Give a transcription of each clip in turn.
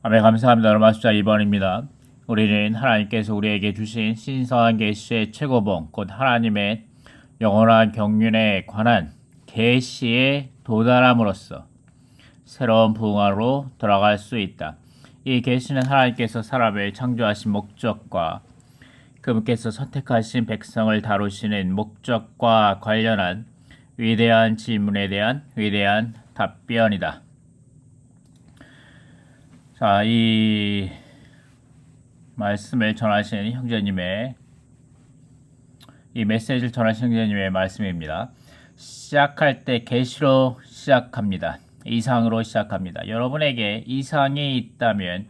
아멘. 감사합니다. 로마 숫자 2번입니다. 우리는 하나님께서 우리에게 주신 신성한 계시의 최고봉, 곧 하나님의 영원한 경륜에 관한 계시에 도달함으로써 새로운 부흥으로 돌아갈 수 있다. 이 계시는 하나님께서 사람을 창조하신 목적과 그분께서 선택하신 백성을 다루시는 목적과 관련한 위대한 질문에 대한 위대한 답변이다. 자, 이 말씀을 전하시는 형제님의 이 메시지를 전하시는 형제님의 말씀입니다. 시작할 때 계시로 시작합니다. 이상으로 시작합니다. 여러분에게 이상이 있다면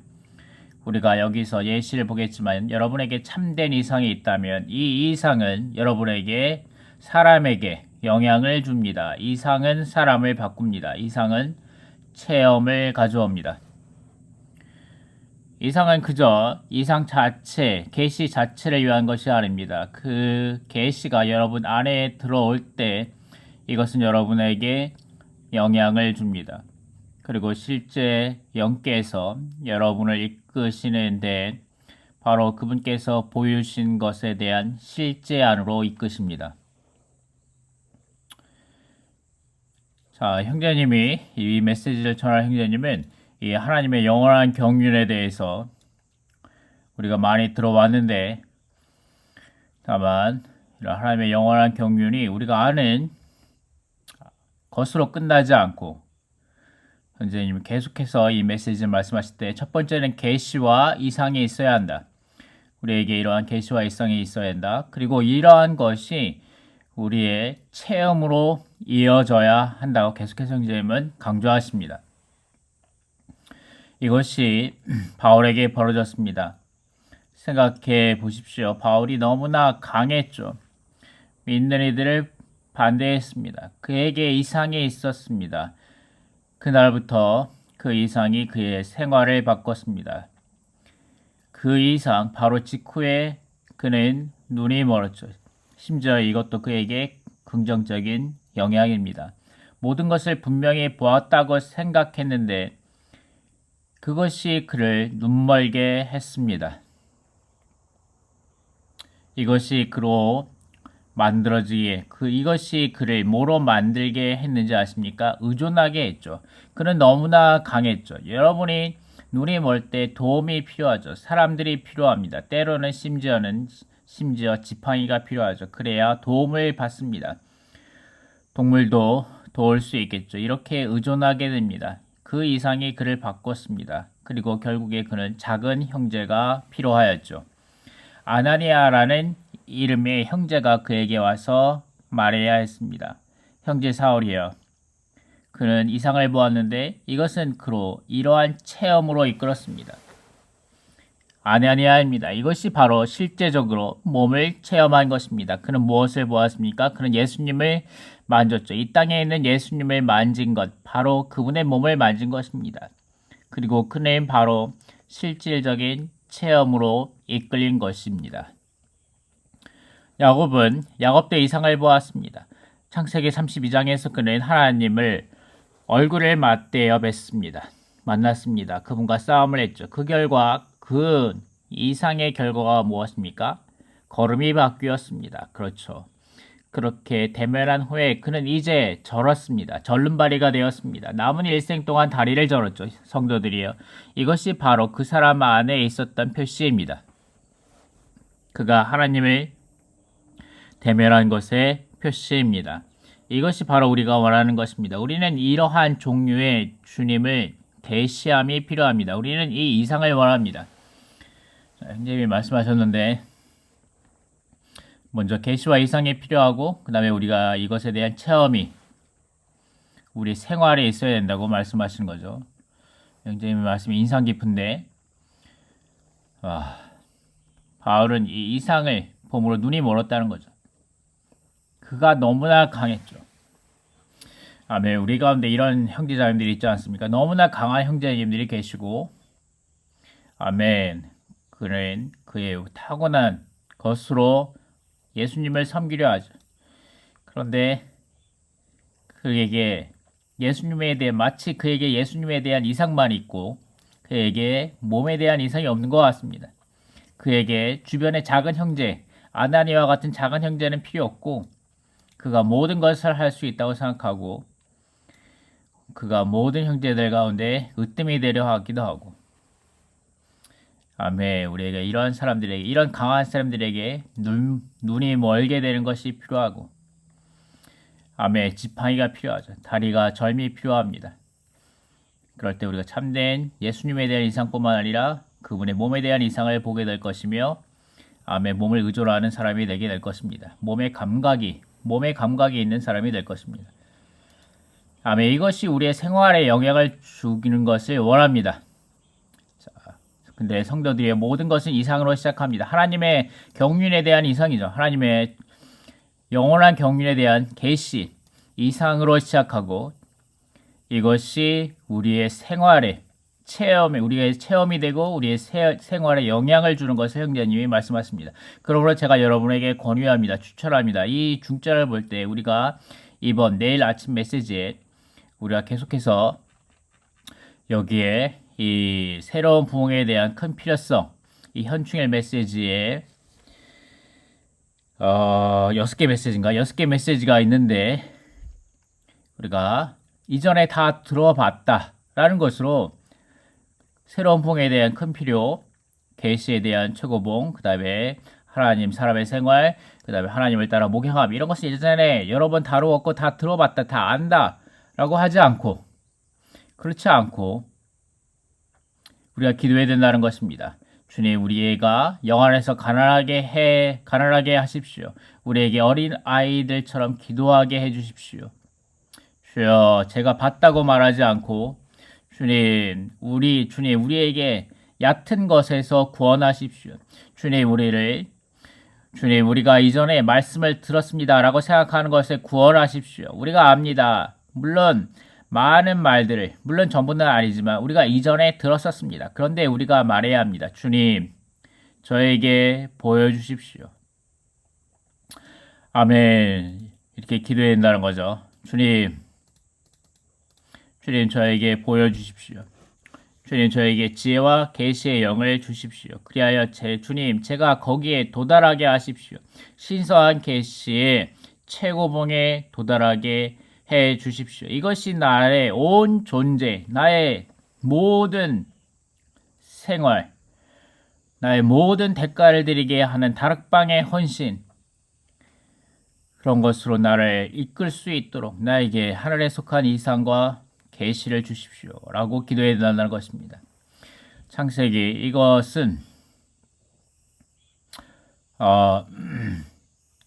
우리가 여기서 예시를 보겠지만 여러분에게 참된 이상이 있다면 이 이상은 여러분에게 사람에게 영향을 줍니다. 이상은 사람을 바꿉니다. 이상은 체험을 가져옵니다. 이상은 그저 이상 자체, 계시 자체를 위한 것이 아닙니다. 그 계시가 여러분 안에 들어올 때 이것은 여러분에게 영향을 줍니다. 그리고 실제 영께서 여러분을 이끄시는데 바로 그분께서 보여주신 것에 대한 실제 안으로 이끄십니다. 자, 형제님이 이 메시지를 전할 형제님은 이 하나님의 영원한 경륜에 대해서 우리가 많이 들어왔는데 다만 이런 하나님의 영원한 경륜이 우리가 아는 것으로 끝나지 않고 선생님이 계속해서 이 메시지를 말씀하실 때 첫 번째는 계시와 이상이 있어야 한다. 우리에게 이러한 계시와 이상이 있어야 한다. 그리고 이러한 것이 우리의 체험으로 이어져야 한다고 계속해서 선생님은 강조하십니다. 이것이 바울에게 벌어졌습니다. 생각해 보십시오. 바울이 너무나 강했죠. 믿는 이들을 반대했습니다. 그에게 이상이 있었습니다. 그날부터 그 이상이 그의 생활을 바꿨습니다. 그 이상 바로 직후에 그는 눈이 멀었죠. 심지어 이것도 그에게 긍정적인 영향입니다. 모든 것을 분명히 보았다고 생각했는데 그것이 그를 눈멀게 했습니다. 이것이 그로 만들어지게 이것이 그를 뭐로 만들게 했는지 아십니까? 의존하게 했죠. 그는 너무나 강했죠. 여러분이 눈이 멀 때 도움이 필요하죠. 사람들이 필요합니다. 때로는 심지어 지팡이가 필요하죠. 그래야 도움을 받습니다. 동물도 도울 수 있겠죠. 이렇게 의존하게 됩니다. 그 이상이 그를 바꿨습니다. 그리고 결국에 그는 작은 형제가 필요하였죠. 아나니아라는 이름의 형제가 그에게 와서 말해야 했습니다. 형제 사울이여. 그는 이상을 보았는데 이것은 그로 이러한 체험으로 이끌었습니다. 아나니아입니다. 이것이 바로 실제적으로 몸을 체험한 것입니다. 그는 무엇을 보았습니까? 그는 예수님을 만졌죠. 이 땅에 있는 예수님을 만진 것, 바로 그분의 몸을 만진 것입니다. 그리고 그는 바로 실질적인 체험으로 이끌린 것입니다. 야곱도 이상을 보았습니다. 창세기 32장에서 그는 하나님을 얼굴을 맞대어 뵀습니다. 만났습니다. 그분과 싸움을 했죠. 그 결과 그 이상의 결과가 무엇입니까? 걸음이 바뀌었습니다. 그렇죠. 그렇게 대면한 후에 그는 이제 절었습니다. 절름발이가 되었습니다. 남은 일생 동안 다리를 절었죠. 성도들이요. 이것이 바로 그 사람 안에 있었던 표시입니다. 그가 하나님을 대면한 것의 표시입니다. 이것이 바로 우리가 원하는 것입니다. 우리는 이러한 종류의 주님을 대시함이 필요합니다. 우리는 이 이상을 원합니다. 형님이 말씀하셨는데 먼저 계시와 이상이 필요하고 그 다음에 우리가 이것에 대한 체험이 우리 생활에 있어야 된다고 말씀하시는 거죠. 형제님의 말씀이 인상 깊은데 바울은 이 이상을 봄으로 눈이 멀었다는 거죠. 그가 너무나 강했죠. 아멘. 우리 가운데 이런 형제자매들이 있지 않습니까? 너무나 강한 형제님들이 계시고 아멘. 그는 그의 타고난 것으로 예수님을 섬기려 하죠. 그런데 그에게 예수님에 대해 마치 그에게 예수님에 대한 이상만 있고 그에게 몸에 대한 이상이 없는 것 같습니다. 그에게 주변의 작은 형제, 아나니와 같은 작은 형제는 필요 없고 그가 모든 것을 할 수 있다고 생각하고 그가 모든 형제들 가운데 으뜸이 되려 하기도 하고 아멘. 우리에게 이런 사람들에게 이런 강한 사람들에게 눈이 멀게 되는 것이 필요하고 아멘. 지팡이가 필요하죠. 다리가 절미 필요합니다. 그럴 때 우리가 참된 예수님에 대한 이상뿐만 아니라 그분의 몸에 대한 이상을 보게 될 것이며 아멘. 몸을 의존하는 사람이 되게 될 것입니다. 몸의 감각이 있는 사람이 될 것입니다. 아멘. 이것이 우리의 생활에 영향을 주기는 것을 원합니다. 자, 근데 성도들의 모든 것은 이상으로 시작합니다. 하나님의 경륜에 대한 이상이죠. 하나님의 영원한 경륜에 대한 계시, 이상으로 시작하고 이것이 우리의 생활에 우리의 체험이 되고 우리의 생활에 영향을 주는 것을 형제님이 말씀하십니다. 그러므로 제가 여러분에게 권유합니다. 추천합니다. 이 중자를 볼 때 우리가 내일 아침 메시지에 우리가 계속해서 여기에 이 새로운 부흥에 대한 큰 필요성, 이 현충일 메시지에 6개 메시지인가? 6개 메시지가 있는데 우리가 이전에 다 들어봤다라는 것으로 새로운 부흥에 대한 큰 필요, 계시에 대한 최고봉, 그 다음에 하나님, 사람의 생활, 그 다음에 하나님을 따라 목양함 이런 것을 예전에 여러 번 다루었고 다 들어봤다, 다 안다 라고 하지 않고 그렇지 않고 우리가 기도해야 된다는 것입니다. 주님, 우리가 영 안에서 가난하게 하십시오. 우리에게 어린 아이들처럼 기도하게 해주십시오. 주여, 제가 봤다고 말하지 않고 주님, 우리에게 얕은 것에서 구원하십시오. 주님, 우리가 이전에 말씀을 들었습니다라고 생각하는 것에 구원하십시오. 우리가 압니다. 물론 많은 말들을, 물론 전부는 아니지만 우리가 이전에 들었었습니다. 그런데 우리가 말해야 합니다. 주님, 저에게 보여주십시오. 아멘. 이렇게 기도해야 된다는 거죠. 주님, 저에게 보여주십시오. 주님, 저에게 지혜와 계시의 영을 주십시오. 그리하여 주님, 제가 거기에 도달하게 하십시오. 신성한 계시의 최고봉에 도달하게 해 주십시오. 이것이 나의 온 존재, 나의 모든 생활, 나의 모든 대가를 드리게 하는 다락방의 헌신, 그런 것으로 나를 이끌 수 있도록 나에게 하늘에 속한 이상과 계시를 주십시오. 라고 기도해야 된다는 것입니다. 창세기, 이것은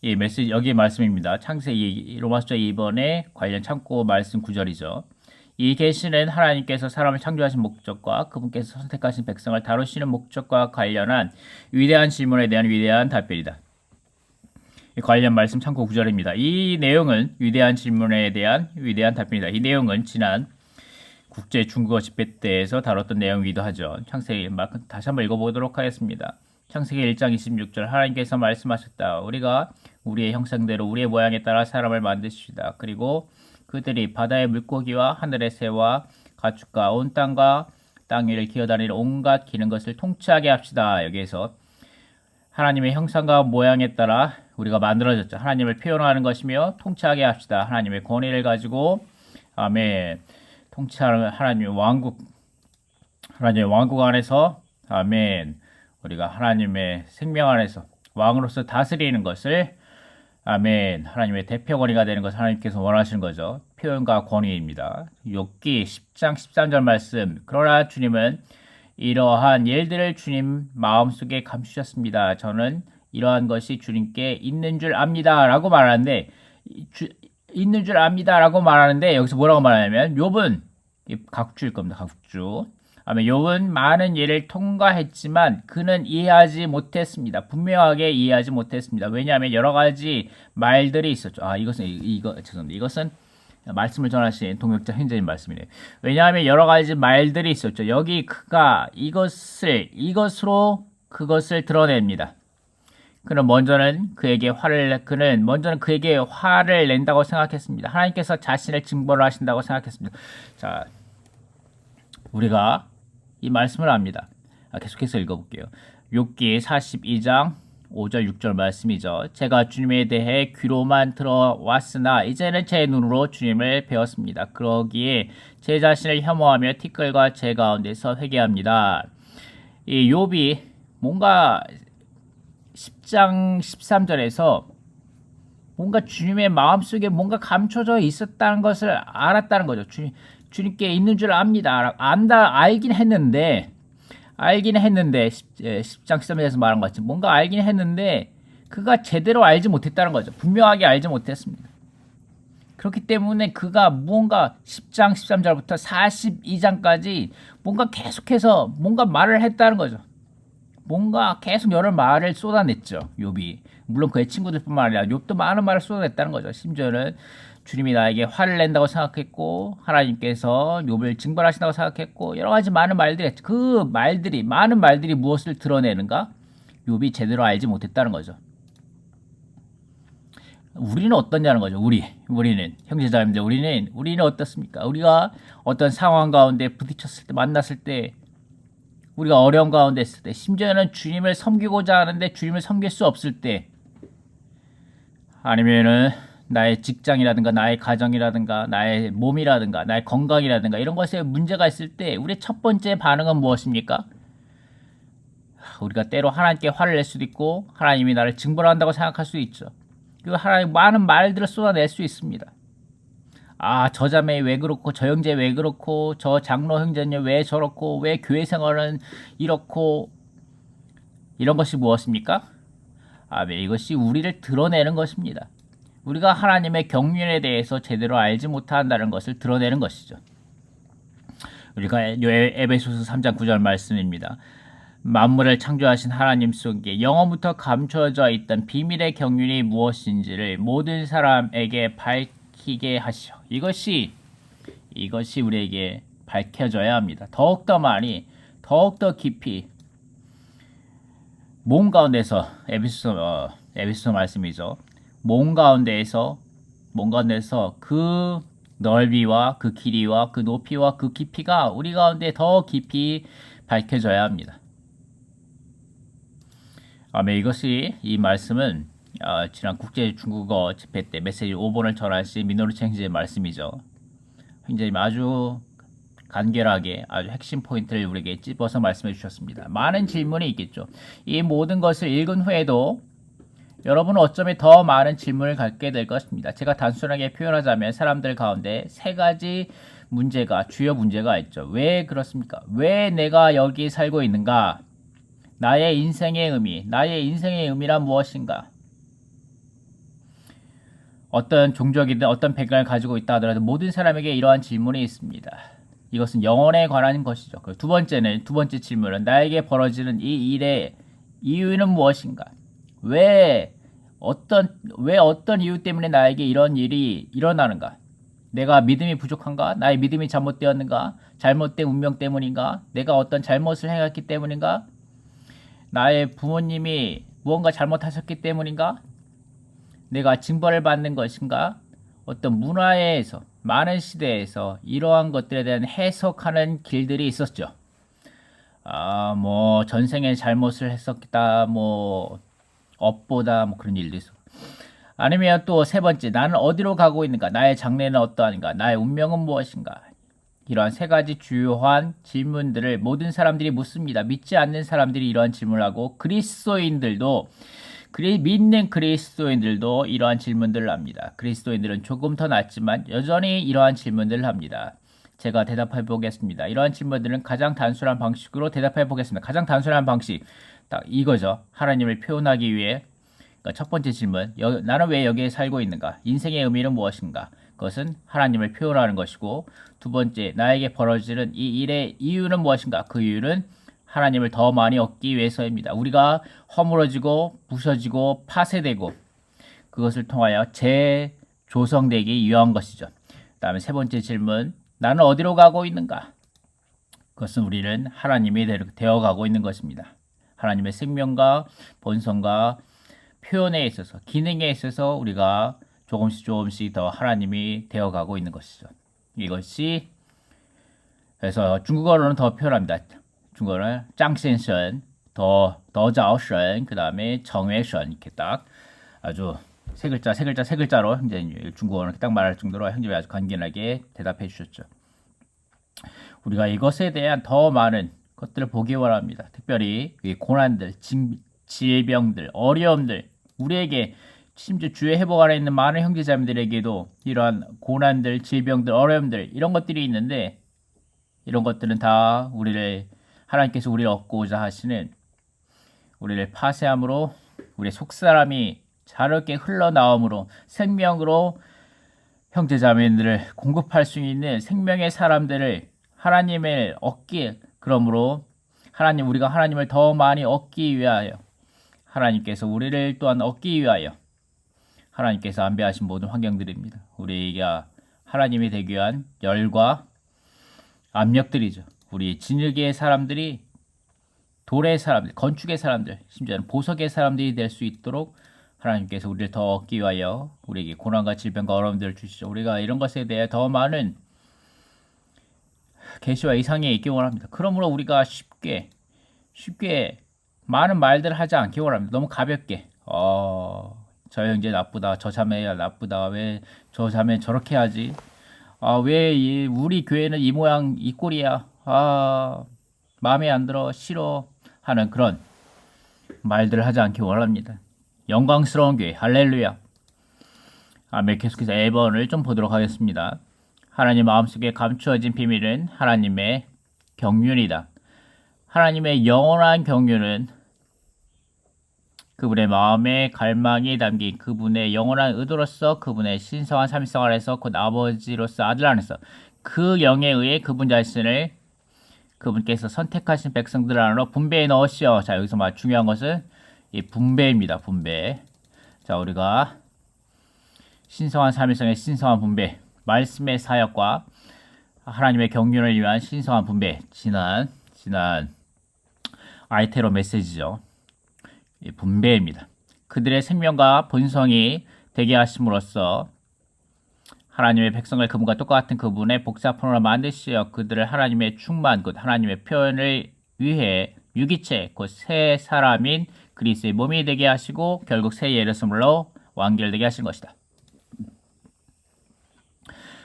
이 메시지 여기 말씀입니다. 창세기 로마서 2번에 관련 참고 말씀 9절이죠. 이 계시는 하나님께서 사람을 창조하신 목적과 그분께서 선택하신 백성을 다루시는 목적과 관련한 위대한 질문에 대한 위대한 답변이다. 관련 말씀 참고 9절입니다. 이 내용은 위대한 질문에 대한 위대한 답변이다. 이 내용은 지난 국제 중국어 집회 때에서 다뤘던 내용이기도 하죠. 창세기 다시 한번 읽어보도록 하겠습니다. 창세기 1장 26절 하나님께서 말씀하셨다. 우리가 우리의 형상대로 우리의 모양에 따라 사람을 만드시다. 그리고 그들이 바다의 물고기와 하늘의 새와 가축과 온 땅과 땅 위를 기어다니는 온갖 기는 것을 통치하게 합시다. 여기에서 하나님의 형상과 모양에 따라 우리가 만들어졌죠. 하나님을 표현하는 것이며 통치하게 합시다. 하나님의 권위를 가지고 아멘. 통치하는 하나님의 왕국 안에서 아멘. 우리가 하나님의 생명 안에서 왕으로서 다스리는 것을 아멘. 하나님의 대표 권위가 되는 것을 하나님께서 원하시는 거죠. 표현과 권위입니다. 욥기 10장 13절 말씀. 그러나 주님은 이러한 일들을 주님 마음속에 감추셨습니다. 저는 이러한 것이 주님께 있는 줄 압니다. 라고 말하는데 있는 줄 압니다. 라고 말하는데 여기서 뭐라고 말하냐면 욥은 각주일 겁니다. 각주. 욥은 많은 일을 통과했지만 그는 이해하지 못했습니다. 분명하게 이해하지 못했습니다. 왜냐하면 여러 가지 말들이 있었죠. 죄송합니다. 이것은 말씀을 전하신 동역자 현재인 말씀이네요. 왜냐하면 여러 가지 말들이 있었죠. 여기 그가 이것으로 그것을 드러냅니다. 그는 먼저는 그에게 화를 낸다고 생각했습니다. 하나님께서 자신을 징벌을 하신다고 생각했습니다. 자, 우리가 이 말씀을 합니다. 계속해서 읽어볼게요. 욥기 42장 5절 6절 말씀이죠. 제가 주님에 대해 귀로만 들어왔으나 이제는 제 눈으로 주님을 배웠습니다. 그러기에 제 자신을 혐오하며 티끌과 제 가운데서 회개합니다. 이 욥이 뭔가 10장 13절에서 뭔가 주님의 마음속에 뭔가 감춰져 있었다는 것을 알았다는 거죠. 주님께 있는 줄 압니다. 알긴 했는데 10장 13절에서 말한 것 같이 뭔가 알긴 했는데 그가 제대로 알지 못했다는 거죠. 분명하게 알지 못했습니다. 그렇기 때문에 그가 무언가 10장 13절부터 42장까지 뭔가 계속해서 뭔가 말을 했다는 거죠. 뭔가 계속 여러 말을 쏟아냈죠. 욥이. 물론 그의 친구들뿐만 아니라 욥도 많은 말을 쏟아냈다는 거죠. 심지어는 주님이 나에게 화를 낸다고 생각했고 하나님께서 욥을 징벌하신다고 생각했고 여러 가지 많은 말들이 했죠. 그 말들이 많은 말들이 무엇을 드러내는가? 욥이 제대로 알지 못했다는 거죠. 우리는 어떠냐는 거죠. 우리는 형제자매들 우리는 어떻습니까? 우리가 어떤 상황 가운데 부딪혔을 때 만났을 때 우리가 어려운 가운데 있을 때 심지어는 주님을 섬기고자 하는데 주님을 섬길 수 없을 때 아니면은 나의 직장이라든가 나의 가정이라든가 나의 몸이라든가 나의 건강이라든가 이런 것에 문제가 있을 때 우리의 첫 번째 반응은 무엇입니까? 우리가 때로 하나님께 화를 낼 수도 있고 하나님이 나를 징벌한다고 생각할 수 있죠. 그리고 하나님 많은 말들을 쏟아낼 수 있습니다. 저 자매 왜 그렇고 저 형제 왜 그렇고 저 장로 형제는 왜 저렇고 왜 교회 생활은 이렇고 이런 것이 무엇입니까? 이것이 우리를 드러내는 것입니다. 우리가 하나님의 경륜에 대해서 제대로 알지 못한다는 것을 드러내는 것이죠. 우리가 에베소서 3장 9절 말씀입니다. 만물을 창조하신 하나님 속에 영원부터 감춰져 있던 비밀의 경륜이 무엇인지를 모든 사람에게 밝히게 하시오. 이것이 우리에게 밝혀져야 합니다. 더욱더 많이, 더욱더 깊이 몸 가운데서 에베소서 말씀이죠. 몸 가운데에서 그 넓이와 그 길이와 그 높이와 그 깊이가 우리 가운데 더 깊이 밝혀져야 합니다. 이 말씀은 지난 국제 중국어 집회 때 메시지 5번을 전하신 미노루 챙지의 말씀이죠. 굉장히 아주 간결하게 아주 핵심 포인트를 우리에게 찝어서 말씀해 주셨습니다. 많은 질문이 있겠죠. 이 모든 것을 읽은 후에도 여러분은 어쩌면 더 많은 질문을 갖게 될 것입니다. 제가 단순하게 표현하자면 사람들 가운데 세 가지 주요 문제가 있죠. 왜 그렇습니까? 왜 내가 여기 살고 있는가? 나의 인생의 의미란 무엇인가? 어떤 종족이든 어떤 배경을 가지고 있다 하더라도 모든 사람에게 이러한 질문이 있습니다. 이것은 영혼에 관한 것이죠. 두 번째 질문은 나에게 벌어지는 이 일의 이유는 무엇인가? 왜 어떤 이유 때문에 나에게 이런 일이 일어나는가? 내가 믿음이 부족한가? 나의 믿음이 잘못되었는가? 잘못된 운명 때문인가? 내가 어떤 잘못을 해갔기 때문인가? 나의 부모님이 무언가 잘못하셨기 때문인가? 내가 징벌을 받는 것인가? 어떤 문화에서 많은 시대에서 이러한 것들에 대한 해석하는 길들이 있었죠. 전생에 잘못을 했었다, 업보다, 그런 일도 있어. 아니면 또 세 번째, 나는 어디로 가고 있는가? 나의 장래는 어떠한가? 나의 운명은 무엇인가? 이러한 세 가지 주요한 질문들을 모든 사람들이 묻습니다. 믿지 않는 사람들이 이러한 질문을 하고 믿는 그리스도인들도 이러한 질문들을 합니다. 그리스도인들은 조금 더 낫지만 여전히 이러한 질문들을 합니다. 제가 대답해 보겠습니다. 이러한 질문들은 가장 단순한 방식으로 대답해 보겠습니다. 가장 단순한 방식 딱 이거죠. 하나님을 표현하기 위해 첫 번째 질문, 나는 왜 여기에 살고 있는가? 인생의 의미는 무엇인가? 그것은 하나님을 표현하는 것이고, 두 번째, 나에게 벌어지는 이 일의 이유는 무엇인가? 그 이유는 하나님을 더 많이 얻기 위해서입니다. 우리가 허물어지고 부서지고 파쇄되고 그것을 통하여 재조성되기 위한 것이죠. 그 다음에 세 번째 질문, 나는 어디로 가고 있는가? 그것은 우리는 하나님이 되어가고 있는 것입니다. 하나님의 생명과 본성과 표현에 있어서 기능에 있어서 우리가 조금씩 더 하나님이 되어가고 있는 것이죠. 이것이 그래서 중국어로는 더 표현합니다. 중국어는 짱센선, 더자오선, 그 다음에 정회선 이렇게 딱 아주 세 글자로 형제님 중국어는 딱 말할 정도로 형제님이 아주 간결하게 대답해 주셨죠. 우리가 이것에 대한 더 많은 것들을 보기 원합니다. 특별히 이 고난들, 질병들, 어려움들, 우리에게 심지어 주의 회복 안에 있는 많은 형제자매들에게도 이러한 고난들, 질병들, 어려움들 이런 것들이 있는데 이런 것들은 다 하나님께서 우리를 얻고자 하시는 우리를 파쇄함으로 우리의 속사람이 자르게 흘러나옴으로 생명으로 형제자매들을 공급할 수 있는 생명의 사람들을 하나님을 그러므로 우리가 하나님을 더 많이 얻기 위하여 하나님께서 우리를 또한 얻기 위하여 하나님께서 안배하신 모든 환경들입니다. 우리가 하나님이 되기 위한 열과 압력들이죠. 우리 진흙의 사람들이 돌의 사람들, 건축의 사람들, 심지어는 보석의 사람들이 될 수 있도록 하나님께서 우리를 더 얻기 위하여 우리에게 고난과 질병과 어려움들을 주시죠. 우리가 이런 것에 대해 더 많은 계시와 이상에 있기 원합니다. 그러므로 우리가 쉽게 많은 말들을 하지 않기 원합니다. 너무 가볍게 저 형제 나쁘다, 저 자매야 나쁘다, 왜 저 자매 저렇게 하지, 왜 우리 교회는 이 모양 이 꼴이야, 마음에 안 들어, 싫어 하는 그런 말들을 하지 않기 원합니다. 영광스러운 교회, 할렐루야. 아멘. 계속해서 A번을 좀 보도록 하겠습니다. 하나님 마음속에 감추어진 비밀은 하나님의 경륜이다. 하나님의 영원한 경륜은 그분의 마음에 갈망이 담긴 그분의 영원한 의도로서 그분의 신성한 삼위성 안에서 곧 아버지로서 아들 안에서 그 영에 의해 그분 자신을 그분께서 선택하신 백성들 안으로 분배해 넣으시오. 자, 여기서 중요한 것은 이 분배입니다. 분배. 자, 우리가 신성한 삼위성의 신성한 분배, 말씀의 사역과 하나님의 경륜을 위한 신성한 분배. 지난 아이테로 메시지죠. 이 분배입니다. 그들의 생명과 본성이 되게 하심으로써 하나님의 백성을 그분과 똑같은 그분의 복사품으로 만드시어 그들을 하나님의 충만 곧 하나님의 표현을 위해 유기체 곧 새 사람인 그리스도의 몸이 되게 하시고 결국 새 예루살렘으로 완결되게 하신 것이다.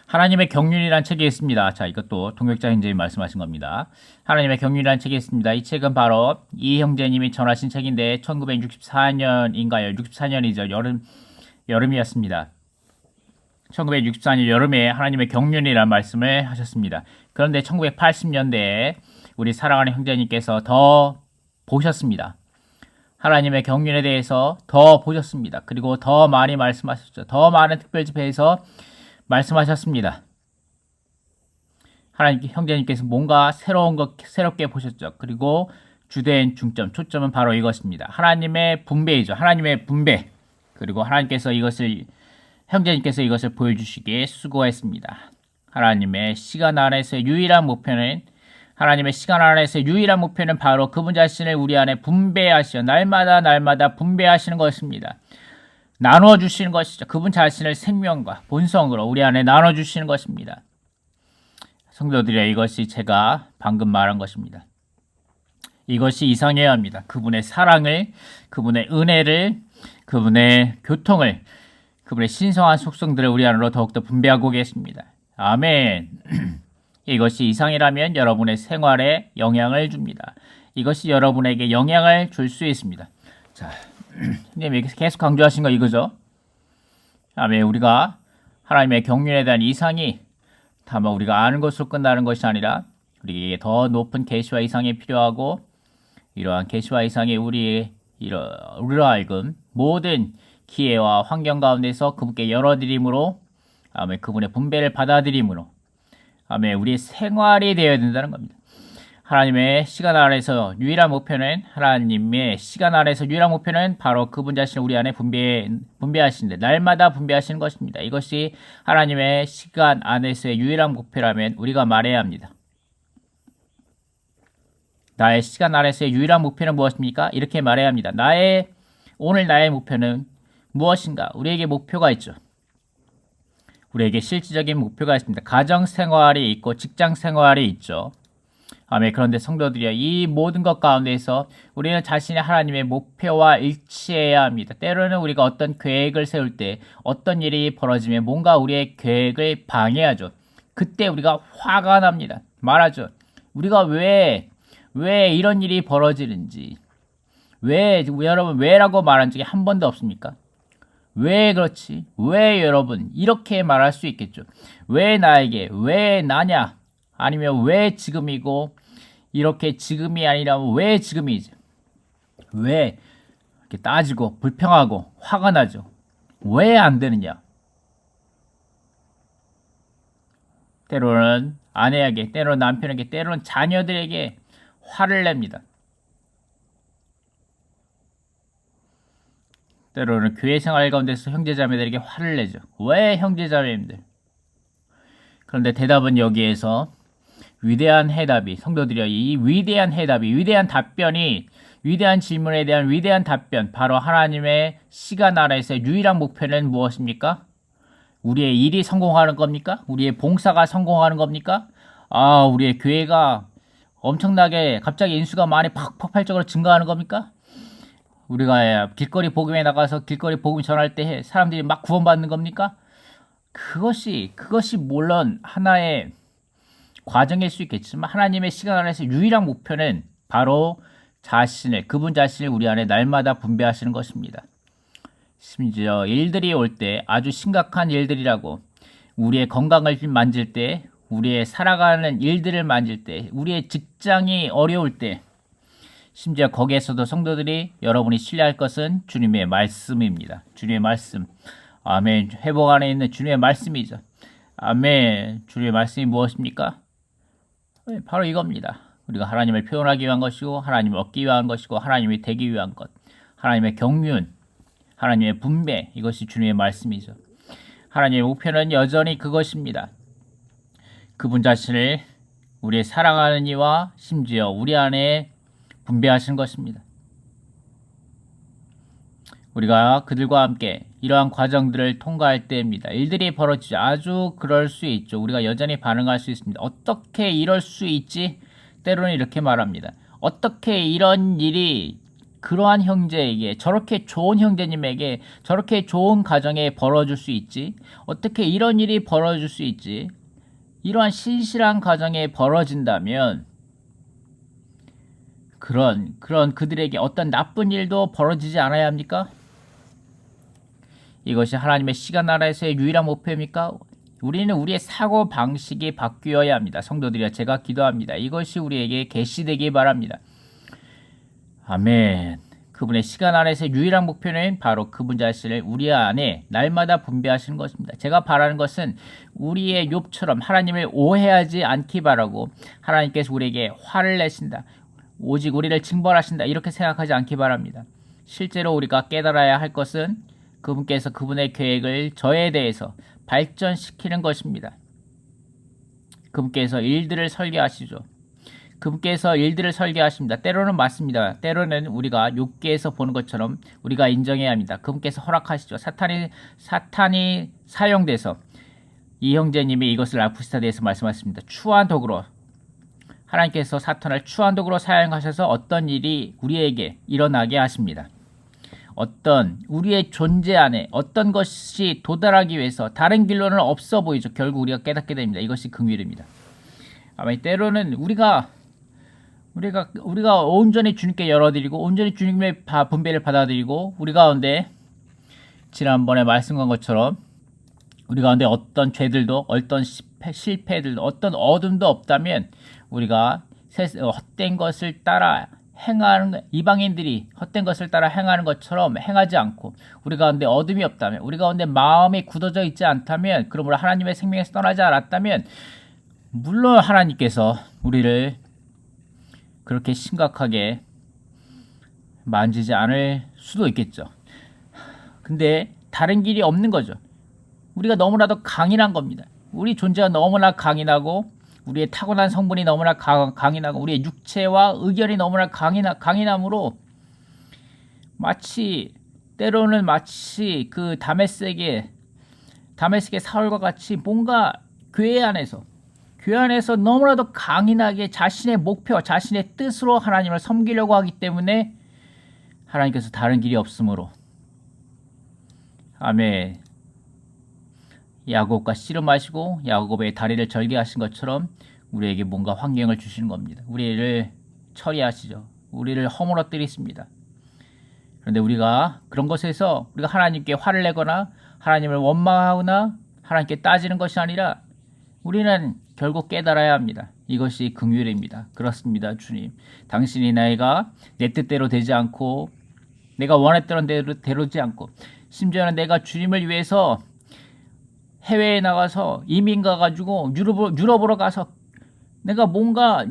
하나님의 경륜이라는 책이 있습니다. 자, 이것도 동역자 형제님이 말씀하신 겁니다. 하나님의 경륜이라는 책이 있습니다. 이 책은 바로 이 형제님이 전하신 책인데 1964년인가요? 64년이죠. 여름이었습니다. 1964년 여름에 하나님의 경륜이라는 말씀을 하셨습니다. 그런데 1980년대에 우리 사랑하는 형제님께서 더 보셨습니다. 하나님의 경륜에 대해서 더 보셨습니다. 그리고 더 많이 말씀하셨죠. 더 많은 특별집회에서 말씀하셨습니다. 하나님 형제님께서 뭔가 새롭게 보셨죠. 그리고 주된 초점은 바로 이것입니다. 하나님의 분배이죠. 하나님의 분배. 그리고 형제님께서 이것을 보여주시기에 수고했습니다. 하나님의 시간 안에서의 유일한 목표는 바로 그분 자신을 우리 안에 분배하시어 날마다 분배하시는 것입니다. 나눠주시는 것이죠. 그분 자신을 생명과 본성으로 우리 안에 나눠주시는 것입니다. 성도들이여, 이것이 제가 방금 말한 것입니다. 이것이 이상해야 합니다. 그분의 사랑을, 그분의 은혜를, 그분의 교통을, 그분의 신성한 속성들을 우리 안으로 더욱더 분배하고 계십니다. 아멘. 이것이 이상이라면 여러분의 생활에 영향을 줍니다. 이것이 여러분에게 영향을 줄 수 있습니다. 자, 선생님이 계속 강조하신 거 이거죠. 아멘. 우리가 하나님의 경륜에 대한 이상이 다만 우리가 아는 것으로 끝나는 것이 아니라 우리에게 더 높은 계시와 이상이 필요하고 이러한 계시와 이상이 우리로 하여금 모든 기회와 환경 가운데서 그분께 열어드림으로 아멘. 그분의 분배를 받아들임으로 아멘. 우리의 생활이 되어야 된다는 겁니다. 하나님의 시간 안에서 유일한 목표는 바로 그분 자신을 우리 안에 분배하시는데 날마다 분배하시는 것입니다. 이것이 하나님의 시간 안에서의 유일한 목표라면 우리가 말해야 합니다. 나의 시간 안에서의 유일한 목표는 무엇입니까? 이렇게 말해야 합니다. 오늘 나의 목표는 무엇인가? 우리에게 목표가 있죠. 우리에게 실질적인 목표가 있습니다. 가정 생활이 있고 직장 생활이 있죠. 아멘. 그런데 성도들이여, 이 모든 것 가운데서 우리는 자신의 하나님의 목표와 일치해야 합니다. 때로는 우리가 어떤 계획을 세울 때 어떤 일이 벌어지면 뭔가 우리의 계획을 방해하죠. 그때 우리가 화가 납니다. 말하죠. 우리가 왜 이런 일이 벌어지는지, 여러분, 왜라고 말한 적이 한 번도 없습니까? 왜 그렇지? 왜 여러분? 이렇게 말할 수 있겠죠. 왜 나에게? 왜 나냐? 아니면 왜 지금이고, 이렇게 지금이 아니라 왜 지금이지? 왜 이렇게 따지고 불평하고 화가 나죠? 왜 안 되느냐? 때로는 아내에게, 때로는 남편에게, 때로는 자녀들에게 화를 냅니다. 때로는 교회 생활 가운데서 형제자매들에게 화를 내죠. 왜 형제자매님들? 그런데 대답은 여기에서 위대한 해답이, 성도들이여, 이 위대한 해답이, 위대한 답변이, 위대한 질문에 대한 위대한 답변, 바로 하나님의 시간 아래에서의 유일한 목표는 무엇입니까? 우리의 일이 성공하는 겁니까? 우리의 봉사가 성공하는 겁니까? 우리의 교회가 엄청나게 갑자기 인수가 많이 폭발적으로 증가하는 겁니까? 우리가 길거리 복음에 나가서 길거리 복음 전할 때 사람들이 막 구원받는 겁니까? 그것이 물론 하나의 과정일 수 있겠지만 하나님의 시간 안에서 유일한 목표는 바로 그분 자신을 우리 안에 날마다 분배하시는 것입니다. 심지어 일들이 올 때, 아주 심각한 일들이라고, 우리의 건강을 만질 때, 우리의 살아가는 일들을 만질 때, 우리의 직장이 어려울 때, 심지어 거기에서도 성도들이, 여러분이 신뢰할 것은 주님의 말씀입니다. 주님의 말씀. 아멘. 회복 안에 있는 주님의 말씀이죠. 아멘. 주님의 말씀이 무엇입니까? 바로 이겁니다. 우리가 하나님을 표현하기 위한 것이고, 하나님을 얻기 위한 것이고, 하나님이 되기 위한 것, 하나님의 경륜, 하나님의 분배, 이것이 주님의 말씀이죠. 하나님의 목표는 여전히 그것입니다. 그분 자신을 우리의 사랑하는 이와 심지어 우리 안에 분배하시는 것입니다. 우리가 그들과 함께 이러한 과정들을 통과할 때입니다. 일들이 벌어지죠. 아주 그럴 수 있죠. 우리가 여전히 반응할 수 있습니다. 어떻게 이럴 수 있지? 때로는 이렇게 말합니다. 어떻게 이런 일이 그러한 형제에게, 저렇게 좋은 형제님에게, 저렇게 좋은 가정에 벌어질 수 있지? 어떻게 이런 일이 벌어질 수 있지? 이러한 신실한 가정에 벌어진다면 그런 그들에게 어떤 나쁜 일도 벌어지지 않아야 합니까? 이것이 하나님의 시간 나라에서의 유일한 목표입니까? 우리는 우리의 사고 방식이 바뀌어야 합니다. 성도들이여, 제가 기도합니다. 이것이 우리에게 계시되기 바랍니다. 아멘. 그분의 시간 안에서의 유일한 목표는 바로 그분 자신을 우리 안에 날마다 분배하시는 것입니다. 제가 바라는 것은 우리의 욥처럼 하나님을 오해하지 않기 바라고, 하나님께서 우리에게 화를 내신다, 오직 우리를 징벌하신다, 이렇게 생각하지 않기 바랍니다. 실제로 우리가 깨달아야 할 것은 그분께서 그분의 계획을 저에 대해서 발전시키는 것입니다. 그분께서 일들을 설계하시죠. 그분께서 일들을 설계하십니다. 때로는 맞습니다. 때로는 우리가 욥기에서 보는 것처럼 우리가 인정해야 합니다. 그분께서 허락하시죠. 사탄이 사용돼서, 이 형제님이 이것을 알프스타드에서 말씀하셨습니다. 추한 도구로, 하나님께서 사탄을 추한 도구로 사용하셔서 어떤 일이 우리에게 일어나게 하십니다. 어떤 우리의 존재 안에 어떤 것이 도달하기 위해서 다른 길로는 없어 보이죠. 결국 우리가 깨닫게 됩니다. 이것이 긍휼입니다. 아마 때로는 우리가 온전히 주님께 열어드리고 온전히 주님의 분배를 받아들이고, 우리 가운데 지난번에 말씀한 것처럼 우리 가운데 어떤 죄들도, 어떤 실패들도, 어떤 어둠도 없다면, 우리가 헛된 것을 따라 행하는, 이방인들이 헛된 것을 따라 행하는 것처럼 행하지 않고, 우리 가운데 어둠이 없다면, 우리 가운데 마음이 굳어져 있지 않다면, 그러므로 하나님의 생명에서 떠나지 않았다면, 물론 하나님께서 우리를 그렇게 심각하게 만지지 않을 수도 있겠죠. 근데 다른 길이 없는 거죠. 우리가 너무나도 강인한 겁니다. 우리 존재가 너무나 강인하고, 우리의 타고난 성분이 너무나 강인하고, 우리의 육체와 의견이 너무나 강인함으로, 때로는 마치 그 다메섹의 사울과 같이 뭔가 교회 교회 안에서 너무나도 강인하게 자신의 목표, 자신의 뜻으로 하나님을 섬기려고 하기 때문에 하나님께서 다른 길이 없으므로 아멘. 야곱과 씨름하시고 야곱의 다리를 절개 하신 것처럼 우리에게 뭔가 환경을 주시는 겁니다. 우리를 처리하시죠. 우리를 허물어뜨리십니다. 그런데 우리가 그런 것에서 우리가 하나님께 화를 내거나 하나님을 원망하거나 하나님께 따지는 것이 아니라 우리는 결국 깨달아야 합니다. 이것이 긍휼입니다. 그렇습니다. 주님. 당신이 내가 내 뜻대로 되지 않고 내가 원했던 대로 되지 않고 심지어는 내가 주님을 위해서 해외에 나가서 이민 가가지고 유럽으로 가서 내가 뭔가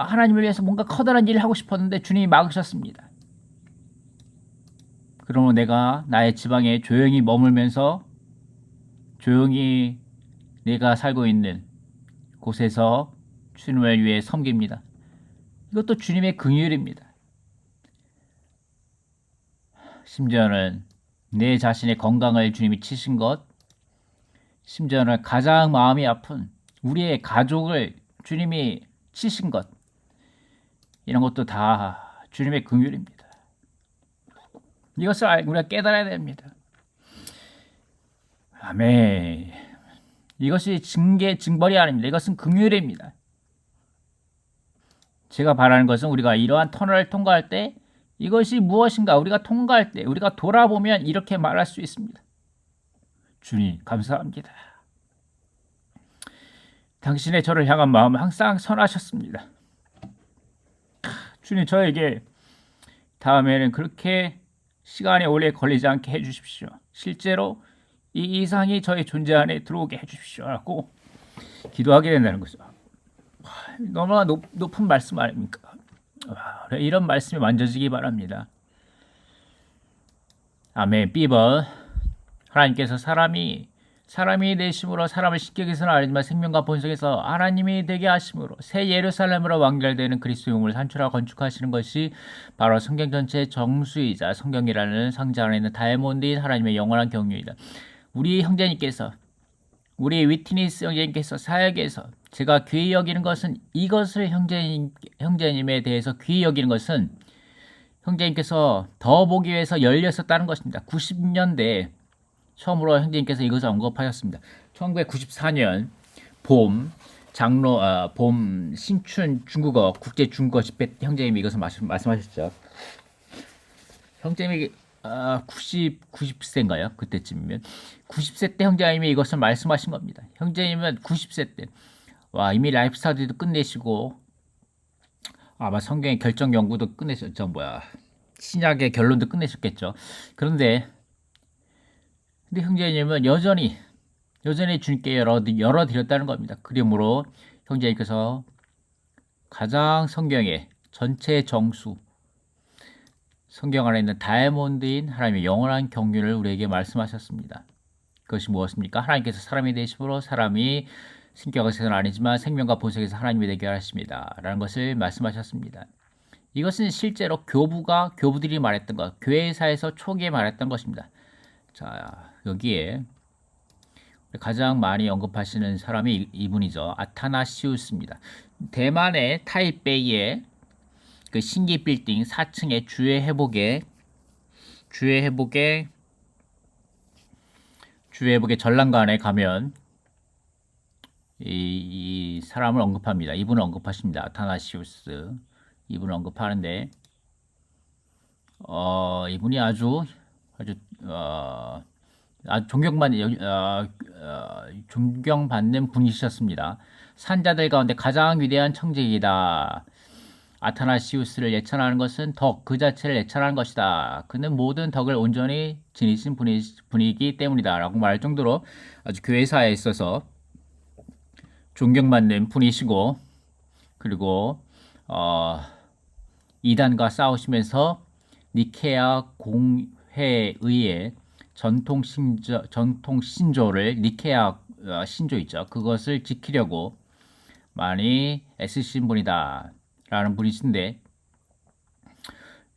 하나님을 위해서 뭔가 커다란 일을 하고 싶었는데 주님이 막으셨습니다. 그러면 내가 나의 지방에 조용히 머물면서 조용히 내가 살고 있는 곳에서 주님을 위해 섬깁니다. 이것도 주님의 긍휼입니다. 심지어는 내 자신의 건강을 주님이 치신 것, 심지어는 가장 마음이 아픈 우리의 가족을 주님이 치신 것, 이런 것도 다 주님의 긍휼입니다. 이것을 우리가 깨달아야 됩니다. 아멘. 이것이 징벌이 아닙니다. 이것은 긍휼입니다. 제가 바라는 것은 우리가 이러한 터널을 통과할 때 이것이 무엇인가 우리가 통과할 때 우리가 돌아보면 이렇게 말할 수 있습니다. 주님 감사합니다. 당신의 저를 향한 마음은 항상 선하셨습니다. 주님 저에게 다음에는 그렇게 시간이 오래 걸리지 않게 해주십시오. 실제로 이 이상이 저의 존재 안에 들어오게 해주십시오 하고 기도하게 된다는 거죠. 너무나 높은 말씀 아닙니까? 이런 말씀이 만져지기 바랍니다. 아멘. 삐버 하나님께서 사람이 되심으로 사람을 신격에서는 아니지만 생명과 본성에서 하나님이 되게 하심으로 새 예루살렘으로 완결되는 그리스도용을 산출하고 건축하시는 것이 바로 성경 전체의 정수이자 성경이라는 상자 안에 있는 다이아몬드인 하나님의 영원한 경륜이다. 우리 형제님께서 우리 위트니스 형제님께서 사역에서 제가 귀히 여기는 것은 이것을 형제님에 대해서 귀히 여기는 것은 형제님께서 더 보기 위해서 열렸었다는 것입니다. 90년대 처음으로 형제님께서 이것을 언급하셨습니다. 1994년 봄 신춘 중국어 국제 중국어 집회 때 형제님이 이것을 말씀하셨죠. 형제님이 90세인가요? 그때쯤이면 90세 때 형제님이 이것을 말씀하신 겁니다. 형제님은 90세 때 이미 라이프 스타디도 끝내시고 아마 성경의 결정 연구도 끝내셨죠. 신약의 결론도 끝내셨겠죠. 그런데 형제님은 여전히 주님께 열어드렸다는 겁니다. 그러므로 형제님께서 가장 성경의 전체 정수 성경 안에 있는 다이아몬드인 하나님의 영원한 경륜을 우리에게 말씀하셨습니다. 그것이 무엇입니까? 하나님께서 사람이 되심으로 사람이 신격에서는 아니지만 생명과 본성에서 하나님이 되게 하십니다. 라는 것을 말씀하셨습니다. 이것은 실제로 교부들이 말했던 것, 교회사에서 초기에 말했던 것입니다. 자, 여기에 가장 많이 언급하시는 사람이 이분이죠. 아타나시우스입니다. 대만의 타이베이의 그 신기 빌딩 4층의 주의 회복의 전랑관에 가면 이 사람을 언급합니다. 이분을 언급하십니다. 아타나시우스 이분을 언급하는데 이분이 아주 존경받는 분이셨습니다. 산자들 가운데 가장 위대한 청지기다. 아타나시우스를 예찬하는 것은 덕 그 자체를 예찬하는 것이다. 그는 모든 덕을 온전히 지니신 분이기 때문이다. 라고 말할 정도로 아주 교회사에 있어서 존경받는 분이시고 그리고 이단과 싸우시면서 니케아 공회에 의해 전통 신조를 니케아 신조 있죠. 그것을 지키려고 많이 애쓰신 분이다. 라는 분이신데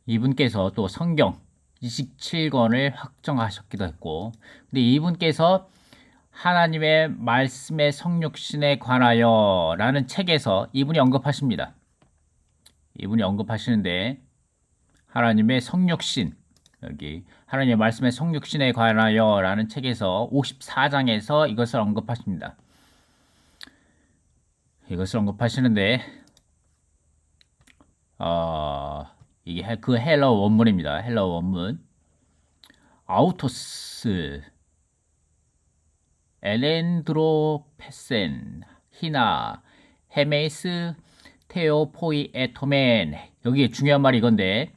이분께서 또 성경 27권을 확정하셨기도 했고 근데 이분께서 하나님의 말씀의 성육신에 관하여 라는 책에서 이분이 언급하십니다. 이분이 언급하시는데 하나님의 성육신, 여기 하나님의 말씀의 성육신에 관하여 라는 책에서 54장에서 이것을 언급하십니다. 이것을 언급하시는데 이게 그 헬러 원문입니다. 헬러 원문. 아우토스 엘렌드로페센 히나 헤메스 테오포이에토멘. 여기 중요한 말이 이건데,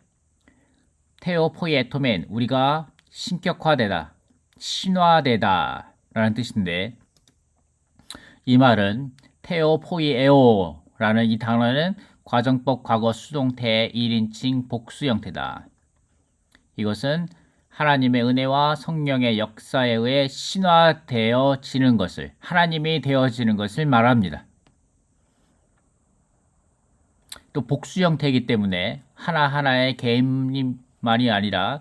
테오포이에토멘, 우리가 신격화되다, 신화되다 라는 뜻인데, 이 말은 테오포이에오 라는 이 단어는 과정법 과거 수동태의 1인칭 복수 형태다. 이것은 하나님의 은혜와 성령의 역사에 의해 신화되어지는 것을, 하나님이 되어지는 것을 말합니다. 또 복수 형태이기 때문에 하나하나의 개인만이 아니라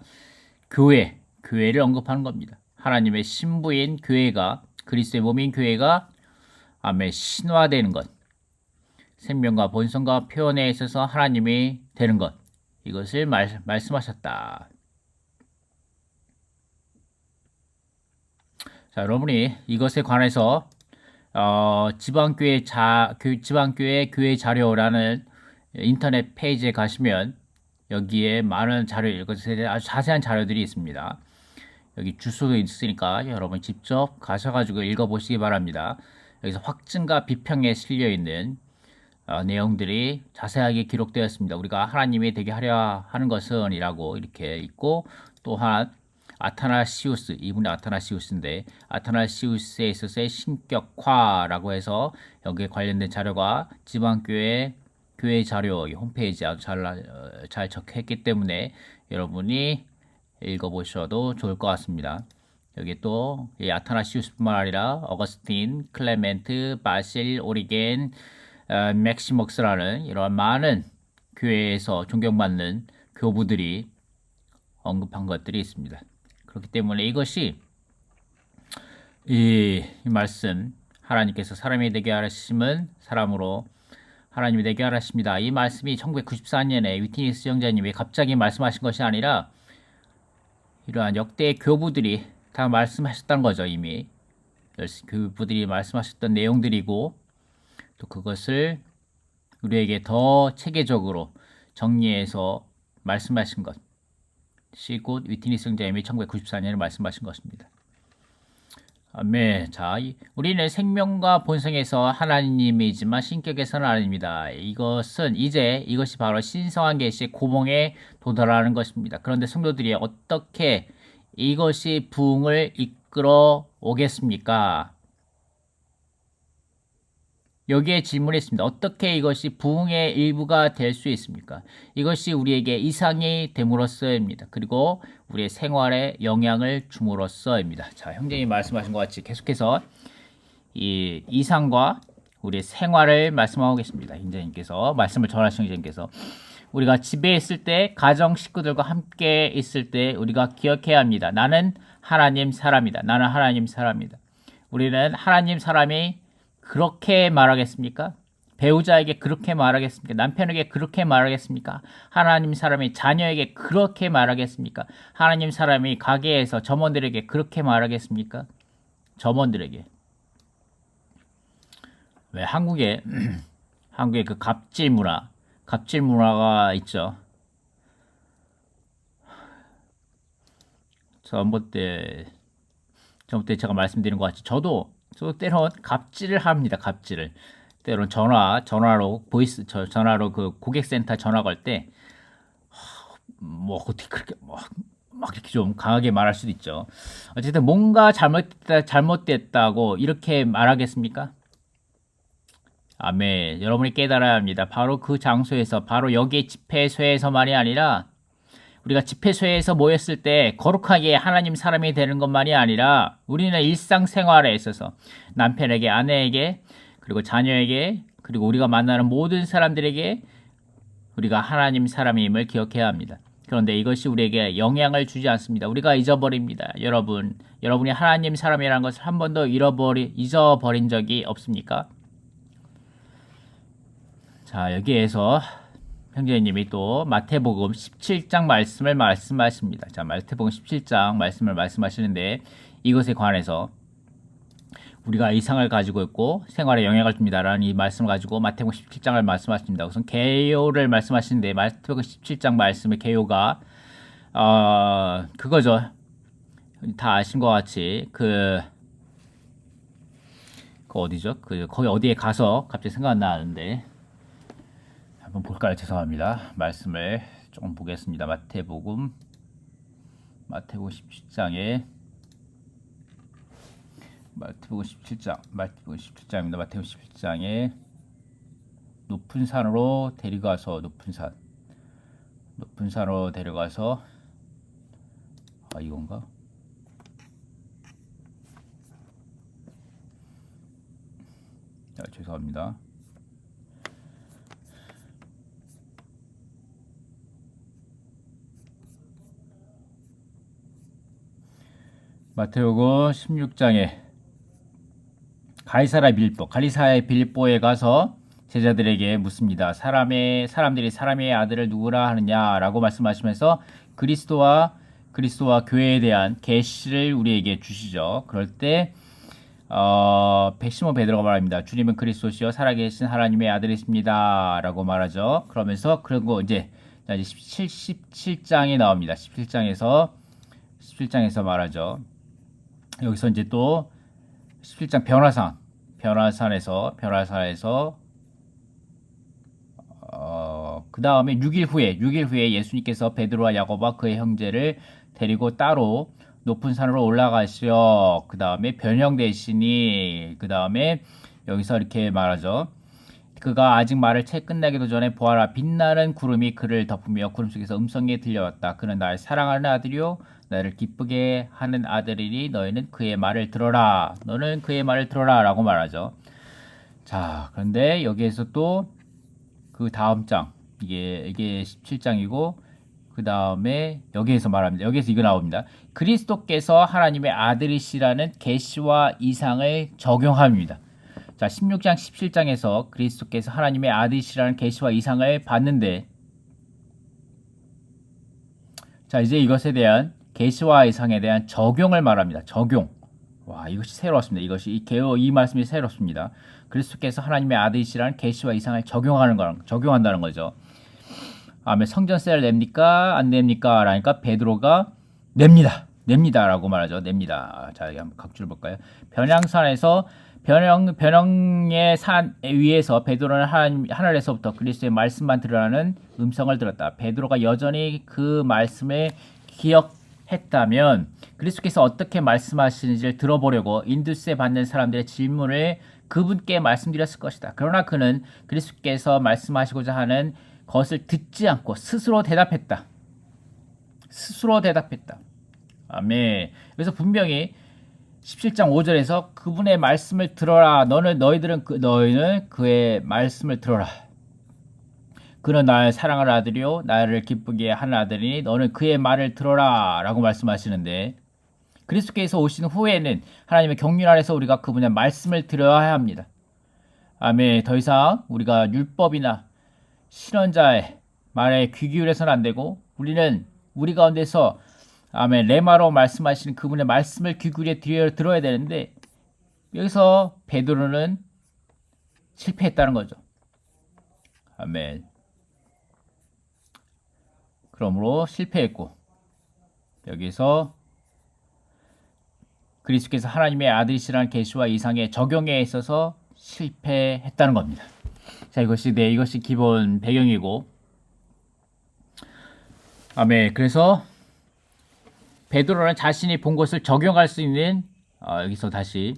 교회를 언급하는 겁니다. 하나님의 신부인 교회가, 그리스도의 몸인 교회가 신화되는 것, 생명과 본성과 표현에 있어서 하나님이 되는 것, 이것을 말씀하셨다. 자, 여러분이 이것에 관해서 지방교회 교회 자료라는 인터넷 페이지에 가시면 여기에 많은 자료, 이것에 아주 자세한 자료들이 있습니다. 여기 주소도 있으니까 여러분 직접 가셔가지고 읽어보시기 바랍니다. 여기서 확증과 비평에 실려있는 내용들이 자세하게 기록되었습니다. 우리가 하나님이 되게 하려 하는 것은 이라고 이렇게 있고, 또한 아타나시우스, 이분이 아타나시우스인데 아타나시우스에 있어서의 신격화라고 해서 여기에 관련된 자료가 지방교회 교회 자료 홈페이지에 아주 잘 적혀있기 때문에 여러분이 읽어보셔도 좋을 것 같습니다. 여기 또 아타나시우스뿐만 아니라 어거스틴, 클레멘트, 바실, 오리겐, 맥시먹스라는 이런 많은 교회에서 존경받는 교부들이 언급한 것들이 있습니다. 그렇기 때문에 이것이 이 말씀, 하나님께서 사람이 되게 하심은 사람으로 하나님이 되게 하십니다. 이 말씀이 1994년에 위트니스 형제님이 갑자기 말씀하신 것이 아니라 이러한 역대 교부들이 다 말씀하셨다는 거죠. 이미 교부들이 말씀하셨던 내용들이고, 또 그것을 우리에게 더 체계적으로 정리해서 말씀하신 것이 곧 위트니스 형제님이 1994년에 말씀하신 것입니다. 아멘. 자, 우리는 생명과 본성에서 하나님이지만 신격에서는 아닙니다. 이것이 바로 신성한 계시의 고봉에 도달하는 것입니다. 그런데 성도들이 어떻게 이것이 부흥을 이끌어 오겠습니까? 여기에 질문이 있습니다. 어떻게 이것이 부흥의 일부가 될 수 있습니까? 이것이 우리에게 이상이 됨으로써입니다. 그리고 우리의 생활에 영향을 줌으로써입니다. 자, 형제님이 말씀하신 것 같이 계속해서 이 이상과 우리의 생활을 말씀하고 계십니다. 형제님께서 말씀을 전하신 형제님께서 우리가 집에 있을 때, 가정 식구들과 함께 있을 때 우리가 기억해야 합니다. 나는 하나님 사람이다. 나는 하나님 사람이다. 우리는 하나님 사람이 그렇게 말하겠습니까? 배우자에게 그렇게 말하겠습니까? 남편에게 그렇게 말하겠습니까? 하나님 사람이 자녀에게 그렇게 말하겠습니까? 하나님 사람이 가게에서 점원들에게 그렇게 말하겠습니까? 점원들에게. 왜 한국에 그 갑질 문화가 있죠. 전부때 제가 말씀드린 것 같이 저도 때론 갑질을 합니다. 갑질을. 때론 전화로 그 고객센터 전화 걸 때 어떻게 그렇게 막 이렇게 좀 강하게 말할 수도 있죠. 어쨌든 뭔가 잘못됐다고 이렇게 말하겠습니까? 아멘. 여러분이 깨달아야 합니다. 바로 그 장소에서, 바로 여기 집회소에서만이 아니라 우리가 집회소에서 모였을 때 거룩하게 하나님 사람이 되는 것만이 아니라 우리는 일상생활에 있어서 남편에게, 아내에게, 그리고 자녀에게, 그리고 우리가 만나는 모든 사람들에게 우리가 하나님 사람임을 기억해야 합니다. 그런데 이것이 우리에게 영향을 주지 않습니다. 우리가 잊어버립니다. 여러분이 하나님 사람이라는 것을 한 번도 잊어버린 적이 없습니까? 자, 여기에서 형제님이 또 마태복음 17장 말씀을 말씀하십니다. 자, 마태복음 17장 말씀을 말씀하시는데 이것에 관해서 우리가 이상을 가지고 있고 생활에 영향을 줍니다라는 이 말씀을 가지고 마태복음 17장을 말씀하십니다. 우선 개요를 말씀하시는데 마태복음 17장 말씀의 개요가 그거죠. 다 아신 것 같이 그 어디죠? 거기 어디에 가서 갑자기 생각 안 나는데 한번 볼까요? 죄송합니다. 말씀을 조금 보겠습니다. 마태복음 17장에 마태복음 17장입니다. 마태복음 17장에 높은 산으로 데려가서 높은 산으로 데려가서 이건가? 죄송합니다. 마태복음 16장에 갈리사의 빌립보에 가서 제자들에게 묻습니다. 사람들이 사람의 아들을 누구라 하느냐라고 말씀하시면서 그리스도와 교회에 대한 계시를 우리에게 주시죠. 그럴 때 시몬 베드로가 말합니다. 주님은 그리스도시요 살아계신 하나님의 아들이십니다. 라고 말하죠. 그러면서 그리고 이제 17장에 나옵니다. 17장에서 말하죠. 여기서 이제 또 17장 변화산에서 그 다음에 6일 후에 예수님께서 베드로와 야고보와 그의 형제를 데리고 따로 높은 산으로 올라가시어 그 다음에 변형되시니 그 다음에 여기서 이렇게 말하죠. 그가 아직 말을 채 끝나기도 전에 보아라 빛나는 구름이 그를 덮으며 구름 속에서 음성이 들려왔다. 그는 나를 사랑하는 아들이요 나를 기쁘게 하는 아들이니 너희는 그의 말을 들어라. 너는 그의 말을 들어라 라고 말하죠. 자, 그런데 여기에서 또 그 다음 장 이게 17장이고 그 다음에 여기에서 말합니다. 여기에서 이거 나옵니다. 그리스도께서 하나님의 아들이시라는 계시와 이상을 적용합니다. 자, 16장 17장에서 그리스도께서 하나님의 아들이시라는 계시와 이상을 봤는데 자, 이제 이것에 대한 계시와 이상에 대한 적용을 말합니다. 적용. 와, 이것이 새로웠습니다. 이 말씀이 새롭습니다. 그리스도께서 하나님의 아들이시라는 계시와 이상을 적용한다는 거죠. 성전세를 냅니까? 안 냅니까? 라니까 베드로가 냅니다라고 말하죠. 냅니다. 자, 여기 한번 각주를 볼까요? 변형의 산 위에서 베드로는 하늘에서부터 그리스도의 말씀만 들으라는 음성을 들었다. 베드로가 여전히 그 말씀을 기억했다면 그리스도께서 어떻게 말씀하시는지를 들어보려고 인두스에 받는 사람들의 질문을 그분께 말씀드렸을 것이다. 그러나 그는 그리스도께서 말씀하시고자 하는 것을 듣지 않고 스스로 대답했다. 아멘. 그래서 분명히 17장 5절에서 그분의 말씀을 들어라. 너희는 그의 말씀을 들어라. 그는 나의 사랑하는 아들이요 나를 기쁘게 하는 아들이니 너는 그의 말을 들어라 라고 말씀하시는데 그리스도께서 오신 후에는 하나님의 경륜 아래서 우리가 그분의 말씀을 들어야 합니다. 아멘. 더 이상 우리가 율법이나 신원자의 말에 귀 기울여서는 안 되고 우리 가운데서 아멘 레마로 말씀하시는 그분의 말씀을 귀 기울여 들어야 되는데 여기서 베드로는 실패했다는 거죠. 아멘. 그러므로 실패했고 여기서 그리스도께서 하나님의 아들이시라는 계시와 이상의 적용에 있어서 실패했다는 겁니다. 자, 이것이 기본 배경이고 아멘. 그래서 베드로는 자신이 본 것을 적용할 수 있는 여기서 다시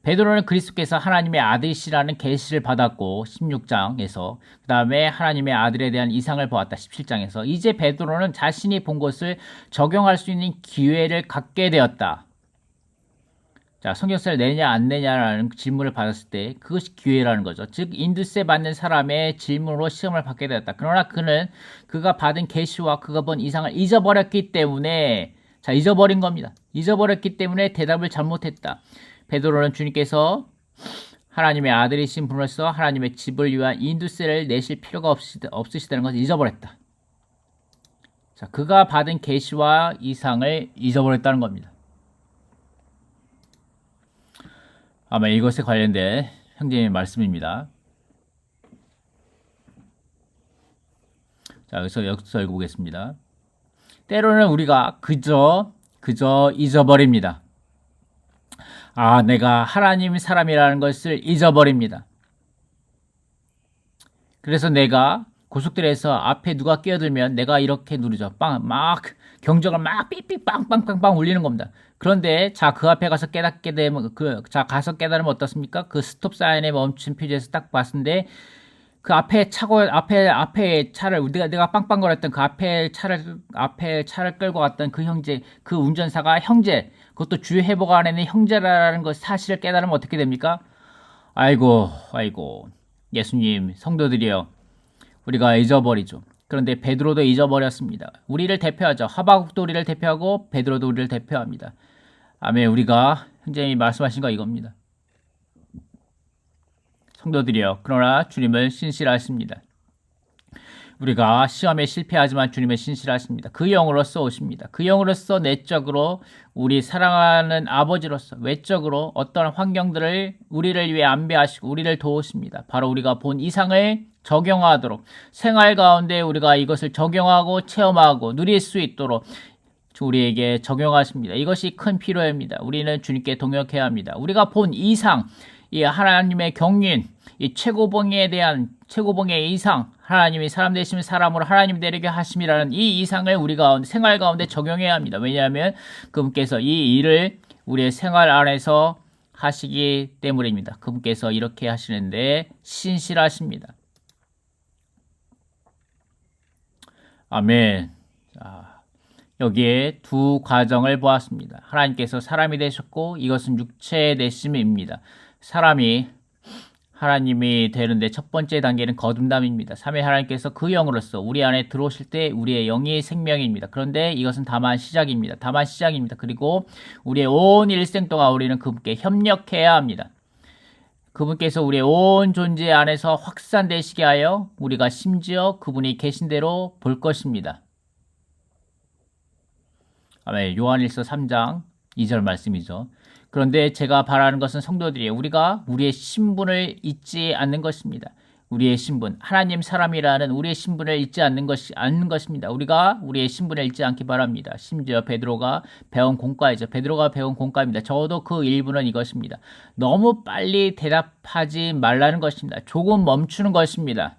베드로는 그리스도께서 하나님의 아들이시라는 계시를 받았고 16장에서 그 다음에 하나님의 아들에 대한 이상을 보았다 17장에서 이제 베드로는 자신이 본 것을 적용할 수 있는 기회를 갖게 되었다. 자, 성경세를 내냐 안 내냐라는 질문을 받았을 때 그것이 기회라는 거죠. 즉 인두세 받는 사람의 질문으로 시험을 받게 되었다. 그러나 그는 그가 받은 계시와 그가 본 이상을 잊어버렸기 때문에 자, 잊어버린 겁니다. 잊어버렸기 때문에 대답을 잘못했다. 베드로는 주님께서 하나님의 아들이신 분으로서 하나님의 집을 위한 인두세를 내실 필요가 없으시다는 것을 잊어버렸다. 자, 그가 받은 계시와 이상을 잊어버렸다는 겁니다. 아마 이것에 관련된 형제의 말씀입니다. 자, 여기서 읽어보겠습니다. 때로는 우리가 그저 잊어버립니다. 아, 내가 하나님 사람이라는 것을 잊어버립니다. 그래서 내가 고속도로에서 앞에 누가 끼어들면 내가 이렇게 누르죠. 막 경적을 막 삐삐 빵빵빵빵 울리는 겁니다. 그런데 자, 그 앞에 가서 깨닫게 되면 가서 깨달으면 어떻습니까? 그 스톱 사인에 멈춘 표지에서 딱 봤는데 그 앞에 차를 내가 빵빵거렸던 그 앞에 차를 끌고 갔던 그 형제, 그 운전사가 형제, 그것도 주의 회복 안에 있는 형제라는 것 사실을 깨달으면 어떻게 됩니까? 아이고 예수님 성도들이여, 우리가 잊어버리죠. 그런데 베드로도 잊어버렸습니다. 우리를 대표하죠. 하박국도 우리를 대표하고 베드로도 우리를 대표합니다. 아멘. 우리가 형제님이 말씀하신 거 이겁니다. 성도들이여, 그러나 주님은 신실하십니다. 우리가 시험에 실패하지만 주님은 신실하십니다. 그 영으로서 오십니다. 그 영으로서 내적으로 우리 사랑하는 아버지로서 외적으로 어떤 환경들을 우리를 위해 안배하시고 우리를 도우십니다. 바로 우리가 본 이상을 적용하도록 생활 가운데 우리가 이것을 적용하고 체험하고 누릴 수 있도록 우리에게 적용하십니다. 이것이 큰 필요입니다. 우리는 주님께 동역해야 합니다. 우리가 본 이상, 이 하나님의 경륜, 이 최고봉에 대한 최고봉의 이상, 하나님이 사람 되시면 사람으로 하나님 되게 하심이라는 이 이상을 우리 가운데 생활 가운데 적용해야 합니다. 왜냐하면 그분께서 이 일을 우리의 생활 안에서 하시기 때문입니다. 그분께서 이렇게 하시는데 신실하십니다. 아멘. 자, 여기에 두 과정을 보았습니다. 하나님께서 사람이 되셨고 이것은 육체의 되심입니다. 사람이 하나님이 되는데 첫 번째 단계는 거듭남입니다. 삼위 하나님께서 그 영으로서 우리 안에 들어오실 때 우리의 영이 생명입니다. 그런데 이것은 다만 시작입니다. 그리고 우리의 온 일생 동안 우리는 그분께 협력해야 합니다. 그분께서 우리의 온 존재 안에서 확산되시게 하여 우리가 심지어 그분이 계신 대로 볼 것입니다. 아멘. 요한일서 3장 2절 말씀이죠. 그런데 제가 바라는 것은 성도들이에요. 우리가 우리의 신분을 잊지 않는 것입니다. 우리의 신분, 하나님 사람이라는 우리의 신분을 잊지 않는 것입니다. 우리가 우리의 신분을 잊지 않기 바랍니다. 심지어 베드로가 배운 공과이죠. 베드로가 배운 공과입니다. 적어도 그 일부는 이것입니다. 너무 빨리 대답하지 말라는 것입니다. 조금 멈추는 것입니다.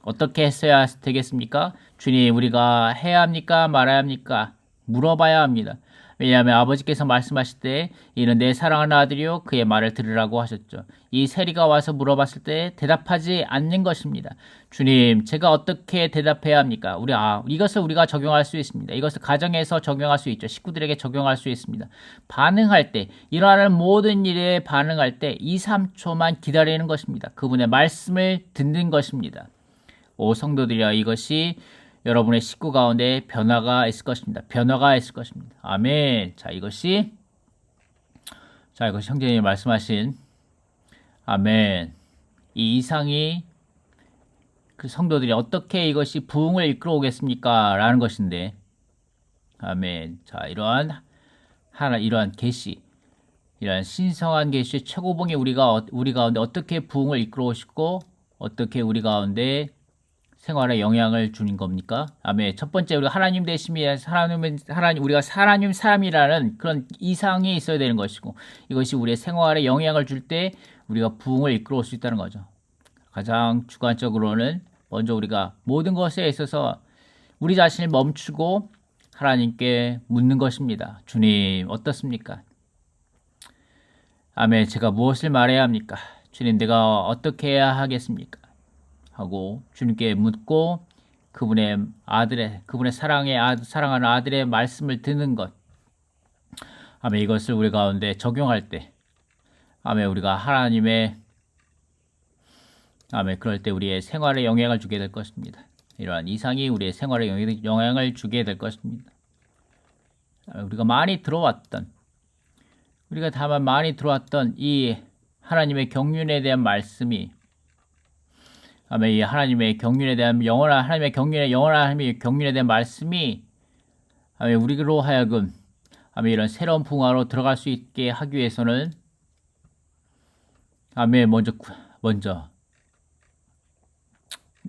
어떻게 했어야 되겠습니까? 주님, 우리가 해야 합니까? 말아야 합니까? 물어봐야 합니다. 왜냐하면 아버지께서 말씀하실 때 이는 내 사랑하는 아들이요 그의 말을 들으라고 하셨죠. 이 세리가 와서 물어봤을 때 대답하지 않는 것입니다. 주님, 제가 어떻게 대답해야 합니까? 이것을 우리가 적용할 수 있습니다. 이것을 가정에서 적용할 수 있죠. 식구들에게 적용할 수 있습니다. 반응할 때, 일어나는 모든 일에 반응할 때 2, 3초만 기다리는 것입니다. 그분의 말씀을 듣는 것입니다. 오 성도들이여, 이것이 여러분의 식구 가운데 변화가 있을 것입니다. 아멘. 자, 이것이 형제님이 말씀하신 아멘. 이 이상이 그 성도들이 어떻게 이것이 부흥을 이끌어 오겠습니까? 라는 것인데, 아멘. 자, 이러한 계시, 이러한 신성한 계시의 최고봉이 우리 가운데 어떻게 부흥을 이끌어 오시고 어떻게 우리 가운데 생활에 영향을 주는 겁니까? 아멘. 첫 번째, 우리가 하나님 되심이 우리가 하나님 사람이라는 그런 이상이 있어야 되는 것이고, 이것이 우리의 생활에 영향을 줄 때 우리가 부흥을 이끌어 올 수 있다는 거죠. 가장 주관적으로는 먼저 우리가 모든 것에 있어서 우리 자신을 멈추고 하나님께 묻는 것입니다. 주님, 어떻습니까? 아멘. 제가 무엇을 말해야 합니까? 주님, 내가 어떻게 해야 하겠습니까? 하고 주님께 묻고 그분의 사랑하는 아들의 말씀을 듣는 것. 아멘. 이것을 우리 가운데 적용할 때, 아멘. 우리가 하나님의, 아멘. 그럴 때 우리의 생활에 영향을 주게 될 것입니다. 이러한 이상이 우리의 생활에 영향을 주게 될 것입니다. 우리가 다만 많이 들어왔던 이 하나님의 경륜에 대한 말씀이, 아멘. 이 하나님의 경륜에 대한 하나님의 경륜에 대한 말씀이, 아멘. 우리로 하여금, 아멘. 이런 새로운 풍화로 들어갈 수 있게 하기 위해서는, 아멘. 먼저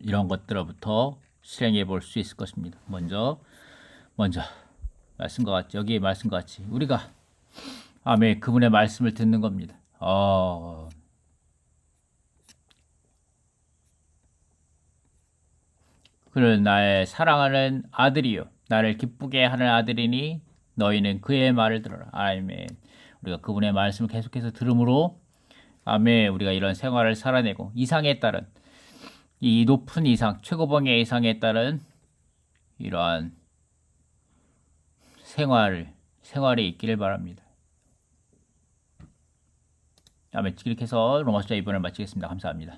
이런 것들로부터 실행해 볼 수 있을 것입니다. 먼저 여기 말씀과 같이 우리가, 아멘. 그분의 말씀을 듣는 겁니다. 그는 나의 사랑하는 아들이요 나를 기쁘게 하는 아들이니 너희는 그의 말을 들어라. 아멘. 우리가 그분의 말씀을 계속해서 들음으로, 아멘. 우리가 이런 생활을 살아내고 이상에 따른, 이 높은 이상, 최고봉의 이상에 따른 이러한 생활이 있기를 바랍니다. 아멘. 이렇게 해서 로마서 2번을 마치겠습니다. 감사합니다.